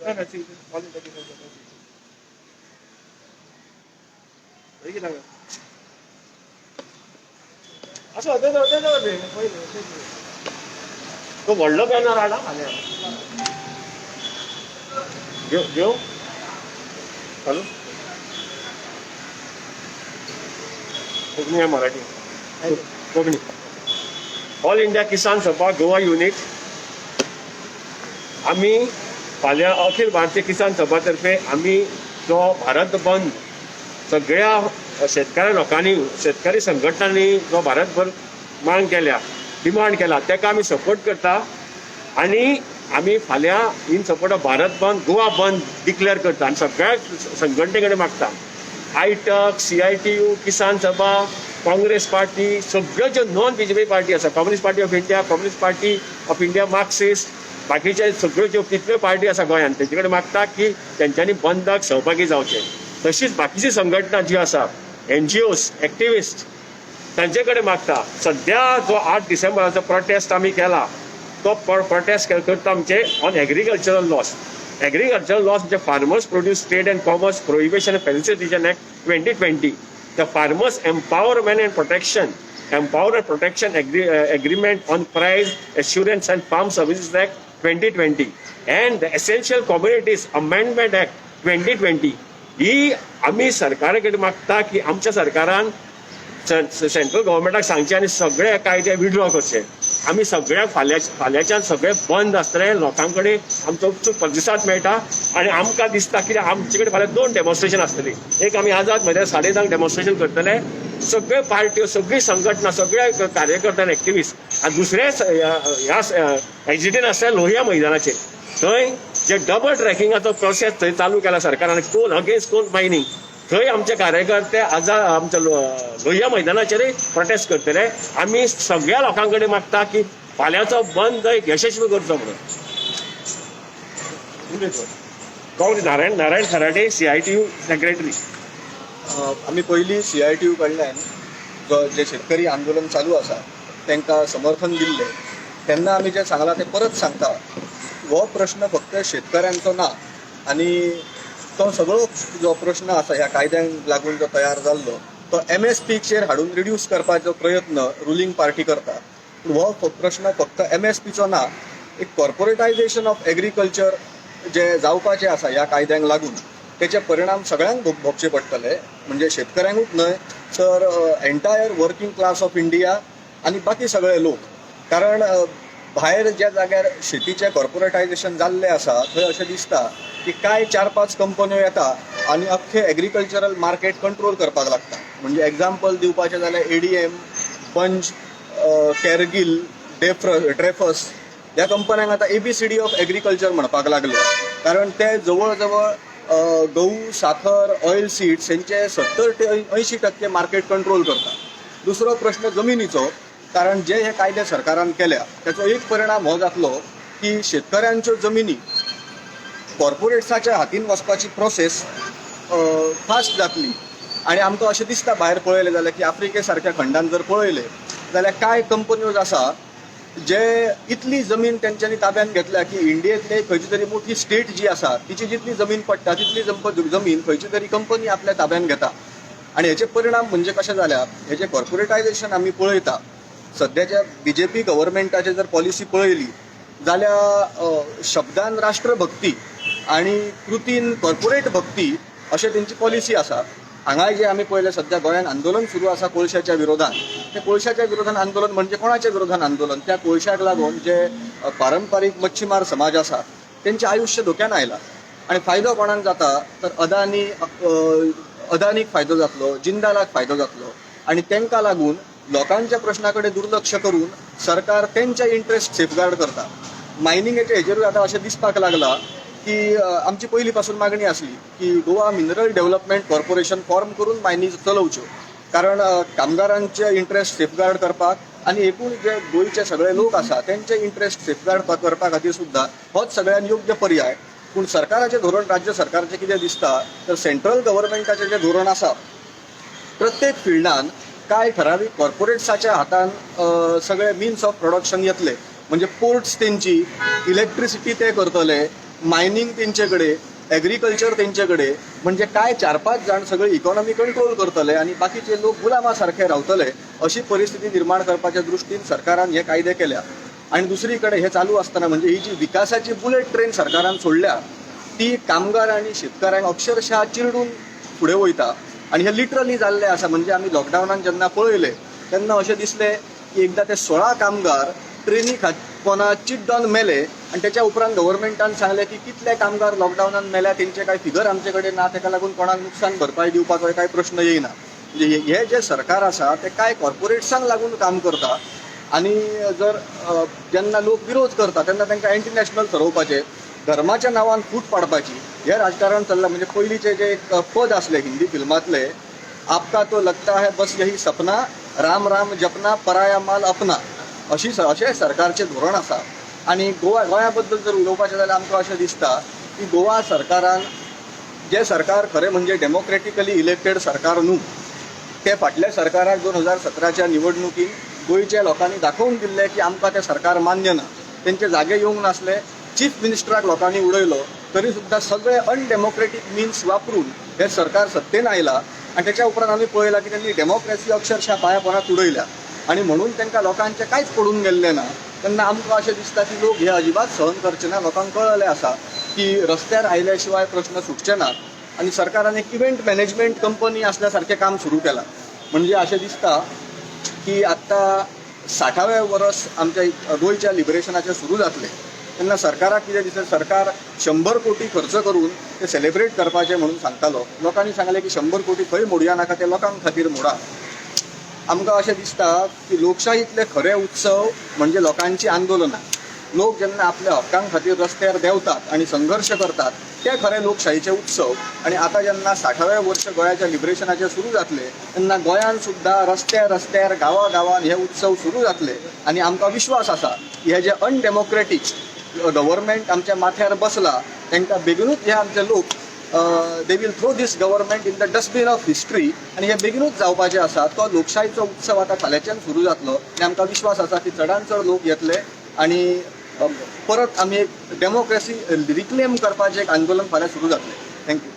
ना ना see all India किसान सभा हे कितें असं होते पहिले तो व्हडलो बॅनर हाडा फाल्यां घेऊ हॅलो कोंकणी आहे मराठी कोंकणी ऑल इंडिया किसान सभा गोवा युनिट आम्ही फाल्यां अखिल भारतीय किसान सभा तर्फे आम्ही जो भारत बंद सगळ्या शेतकरी लोकांनी शेतकरी संघटनांनी जो भारतभर मांग केल्या डिमांड केला ताका आम्ही सपोर्ट करता आणि आम्ही फाल्यां इन सपोर्ट ऑफ भारत बंद गोवा बंद डिक्लेअर करता आणि सगळ्या संघटने कडेन मागता आयटक CITU किसान सभा काँग्रेस पार्टी सगळ्यो ज्यो नॉन BJP पार्टी आसा communist party of India communist party of India Marxist बाकीचे सगळ्यो ज्यो कितल्यो पार्टी आसा गोंयांत तेंचे कडेन मागता की तेंच्यांनी बंदाक सहभागी जावचे तशीच बाकीची संघटना जी आसा NGOs एक्टिविस्ट तांचे कडेन मागता सध्या जो 8 डिसेंबराचो प्रोटेस्ट आमी केला तो प्रोटेस्ट करता आमचे ऑन एग्रीकल्चरल लॉस म्हणजे farmers produce trade and commerce prohibition and facilitation act 2020 the farmers empowerment and protection agreement on price assurance and farm services act 2020 and the essential commodities amendment act 2020 ही आम्ही सरकाराकडे मागता की आमच्या सरकारान central गव्हर्नमेंटाक सांगचे आणि सगळे कायदे विड्रॉ करचे आम्ही सगळ्या फाल्याच्यान सगळे बंद आसतले लोकांकडे आमचो उत्सुक प्रतिसाद मेळटा आणि आमकां दिसता की आमचे कडेन फाल्यां 2 डेमॉन्स्ट्रेशन आसतली एक आमी आझाद मैदान 9:30 डेमॉन्स्ट्रेशन करतले सगळे पार्ट्यो सगळी संघटना सगळे कार्यकर्ते एक्टिविस्ट आणि दुसरे ह्या एक्झिटीन आसता लोहिया मैदानाचेर थंय जे डबल ट्रॅकिंगाचो प्रोसेस थंय चालू केला सरकारान कोल अगेन्स्ट कोल मायनिंग थंय आमचे कार्यकर्ते आमच्या लोहिया मैदानाचेरय प्रोटेस्ट करतले आम्ही सगळ्या लोकांकडे मागता की फाल्यांचो बंद यशस्वी करचो म्हणून नारायण खराटे CITU सेक्रेटरी आम्ही पहिली CITU कडल्यान जे शेतकरी आंदोलन चालू आसा तांकां समर्थन दिल्ले तेन्ना आमी जे सांगला ते परत सांगता हो प्रश्न फक्त शेतकऱ्यांचो ना आणि तो सगळो जो प्रश्न आसा ह्या कायद्यांक लागून जो तयार जाल्लो तो MSPचेर हाडून रिड्यूस करपाचो प्रयत्न रुलींग पार्टी करता हो प्रश्न फक्त MSPचो ना एक कॉर्पोरेटायझेशन ऑफ एग्रीकल्चर जे जावपाचे आसा ह्या कायद्यांक लागून त्याचे परिणाम सगळ्यांक भोगचे पडटले म्हणजे शेतकऱ्यांकूच न्हय तर entire working class of India आणि बाकी सगळे लोक कारण भायर ज्या जाग्यार शेतीचे कॉर्पोरेटायझेशन जाल्ले आसा थंय अशें दिसता की काय 4-5 कंपन्यो येता आनी अख्खे एग्रीकल्चरल मार्केट कंट्रोल करपाक लागता म्हणजे एग्जाम्पल दिवपाचें जाल्यार ADM पंच कॅरगिल ड्रेफस ह्या कंपन्यांक आतां ABCD ऑफ एग्रीकल्चर म्हणपाक लागले कारण ते जवळ जवळ गहू साखर ऑयल सीड्स हेंचे 70 ते 80% मार्केट कंट्रोल करता दुसरो प्रश्न जमिनीचो कारण जे हे कायदे सरकारान केल्या त्याचो एक परिणाम हो जातलो की शेतकऱ्यांच्यो जमिनी कॉर्पोरेट्साच्या हातीन वचपाची प्रोसेस फास्ट जातली आणि आमकां अशें दिसता भायर पळयलें जाल्यार की आफ्रिके सारक्या खंडान जर पळयलें जाल्यार कांय कंपन्योज आसा जे इतली जमीन तेंच्यांनी ताब्यान घेतल्या की इंडियेंतली खंयची तरी मोठी स्टेट जी आसा तिची जितली जमीन पडटा तितली जमीन खंयची तरी कंपनी आपल्या ताब्यान घेता आणि हेचे परिणाम म्हणजे कशें जाल्यार हेजे कॉर्पोरेटायझेशन आमी पळयता सध्याच्या BJP गव्हर्नमेंटाची जर पॉलिसी पळयली जाल्यार शब्दान राष्ट्रभक्ती आणि कृतीन कॉर्पोरेट भक्ती अशें तेंची पॉलिसी आसा हांगाय जे आमी पळयलें सध्या गोंयांत आंदोलन सुरू आसा कोळशाच्या विरोधान ते कोळशाच्या विरोधान आंदोलन म्हणजे कोणाच्या विरोधान आंदोलन त्या कोळशाक लागून जे पारंपारीक मच्छीमार समाज आसा तेंचें आयुश्य धोक्यान आयलां आणि फायदो कोणाक जाता तर अदानीक फायदो जातलो जिंदालाक फायदो जातलो आणि तांकां लागून लोकांच्या प्रश्नाकडे दुर्लक्ष करून सरकार त्यांच्या इंटरेस्ट सेफगार्ड करता मायनिंगेच्या हेजेरूय आतां अशें दिसपाक लागला की आमची पयलीं पासून मागणी आसली की Goa mineral development corporation form करून मायनिंग चलोवच्यो कारण कामगारांचे इंटरेस्ट सेफगार्ड करपाक आणि एकूण जे गोंयचे सगळे लोक आसा त्यांचे इंटरेस्ट सेफगार्ड करपा खातीर सुद्दां होच सगळ्यात योग्य पर्याय पूण सरकाराचें धोरण राज्य सरकारचें कितें दिसता तर सेंट्रल गव्हर्नमेंटाचें जें धोरण आसा प्रत्येक फिल्डान काय ठराविक कॉर्पोरेट्साच्या हातान सगळे मिन्स ऑफ प्रोडक्शन येतले म्हणजे पोर्ट्स तेंची इलेक्ट्रिसिटी ते करतले मायनिंग तेंचेकडे, एग्रीकल्चर तेंचेकडे, म्हणजे काय 4-5 जाण सगळे इकॉनॉमी कंट्रोल करतले आणि बाकीचे लोक गुलामा सारखे रावतले अशी परिस्थिती निर्माण करपाच्या दृश्टीन सरकारान हे कायदे केल्या. आणि दुसरीकडे हे चालू असताना म्हणजे ही जी विकासाची बुलेट ट्रेन सरकारान सोडल्या ती कामगार आणि शेतकऱ्यांक अक्षरशः चिरडून फुडें वयता. आणि हे लिटरली जाल्लें आसा. म्हणजे आमी लॉकडावनान जेन्ना पळयले तेन्ना अशें दिसलें की एकदां ते 16 कामगार ट्रेनी पोना चिड्डोन मेले आणि त्याच्या उपरांत गव्हर्मेंटान सांगलें की कितले कामगार लॉकडावनान मेल्या तेंचे कांय फिगर आमचे कडेन ना, ताका लागून कोणाक नुकसान भरपाय दिवपाचो कांय प्रश्न येयना. म्हणजे हे जे सरकार आसा ते काय कॉर्पोरेट्सांक लागून काम करता. आणि जर जेन्ना लोक विरोध करता तेन्ना तांकां एंटी नॅशनल ठरवपाचें, धर्माच्या नांवान फूट पाडपाची हे राजकारण चल्लां. म्हणजे पयलींचे जे एक पद आसले हिंदी फिल्मांतले, आपका तो लगता है बस यही सपना, राम राम जपना पराया माल अपना, अशें सरकारचें धोरण आसा. आणि गोंया बद्दल जर उलोवपाचें जाल्यार आमकां अशें दिसता की गोवा सरकारान जे सरकार खरें म्हणजे डेमोक्रेटिकली इलेक्टेड सरकार न्हू, ते फाटल्या सरकाराक 2017च्या निवडणुकीन गोंयच्या लोकांनी दाखोवन दिल्लें की आमकां तें सरकार मान्य ना. तेंचे जागे येवंक नासले, चीफ मिनिस्टराक लोकांनी उडयलो, तरी सुद्दां सगळे अनडेमोक्रेटीक मिन्स वापरून हे सरकार सत्तेन आयला. आणि त्याच्या उपरांत आमी पळयलां की त्यांनी डेमोक्रेसी अक्षरशः पांया पोरात उडयल्या. आणि म्हणून तांकां लोकांचें कांयच पडून गेल्लें ना. तेन्ना आमकां अशें दिसता की लोक हे अजिबात सहन करचे ना. लोकांक कळलें आसा की रस्त्यार आयल्या शिवाय प्रश्न सुटचे नात. आणि सरकारान एक इव्हेंट मॅनेजमेंट कंपनी असल्या सारकें काम सुरू केलां. म्हणजे अशें दिसता की आत्तां 60वें वर्स आमच्या गोंयच्या लिबरेशनाचें सुरू जातलें तेन्ना सरकाराक कितें दिसलें, सरकार 100 कोटी खर्च करून ते सेलिब्रेट करपाचें म्हणून सांगतालो. लोकांनी सांगलें की 100 कोटी खंय मोडया नाका, ते लोकां खातीर मोडा. आमकां अशें दिसता की लोकशाहीतले खरे उत्सव म्हणजे लोकांची आंदोलनां. लोक जेन्ना आपल्या हक्कां खातीर रस्त्यार देंवतात आणि संघर्ष करतात ते खरे लोकशाहीचे उत्सव. आणि आता जेन्ना 60वें वर्ष गोंयाच्या लिबरेशनाचे सुरू जातले तेन्ना गोंयान सुद्दां रस्त्यार गांवांत हे उत्सव सुरू जातले. आणि आमकां विश्वास आसा की हे जे अनडेमोक्रेटीक गव्हर्मेंट आमच्या माथ्यार बसला तांकां बेगीनूच हे आमचे लोक they will throw this government in the dustbin of history. आणि हे बेगीनूच जावपाचें आसा. तो लोकशाहीचो उत्सव आता फाल्यांच्यान सुरू जातलो आणि आमकां विश्वास आसा की चडांत चड लोक येतले आणि परत आमी एक डेमोक्रेसी रिक्लेम करपाचें एक आंदोलन फाल्यां सुरू जातलें. थँक्यू.